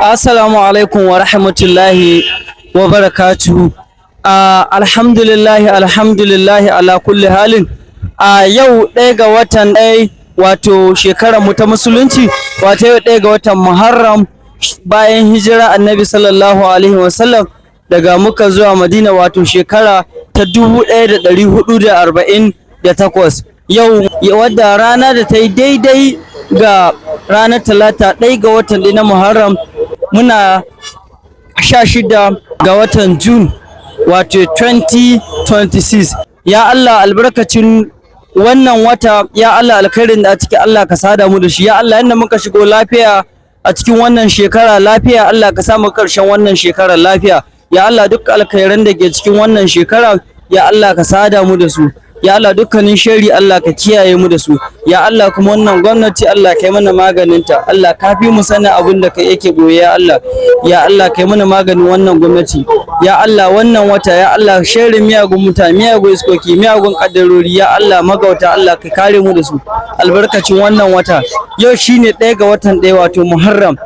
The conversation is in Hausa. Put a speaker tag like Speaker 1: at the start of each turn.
Speaker 1: Assalamu alaikum wa rahmatullahi wa barakatuhu. Alhamdulillahi ala kulli halin. Yau ɗaya ga watan ɗaya wato shekarar mu ta musulunci, wato yau ɗaya ga watan Muharram bayan hijira Annabi sallallahu alaihi wasallam daga Makka zuwa Madina, wato shekara ta 1448. Yau wadda rana da ta yi daidai ga ranar Talata ɗaya ga watan ɗaya na Muharram, muna 16 ga watan Jun wato 2026. Ya Allah, albarkacin wannan wata, ya Allah, alkhairin da a ciki Allah ka sada mu da shi. Ya Allah, yanda muka shigo lafiya a cikin wannan shekara lafiya, Allah ka samu karshen wannan shekarar lafiya. Ya Allah, duk alkhairan da ke cikin wannan shekara, ya Allah ka sada mu da su. Ya Allah, dukkanin shari Allah ka kiyaye mu da su. Ya Allah, kuma wannan gwamnati Allah kai mana maganinta. Allah ka fi mu sanin abin da kai yake boye. Ya Allah, ya Allah kai mana maganin wannan gwamnati. Ya Allah, wannan wata, ya Allah, sharrin miyagun mutane, miyagun iskoki, miyagun kaddarori, ya Allah, magauta Allah ka kare mu da su albarkacin wannan wata. Yau shine ɗaya ga watan ɗaya wato Muharram.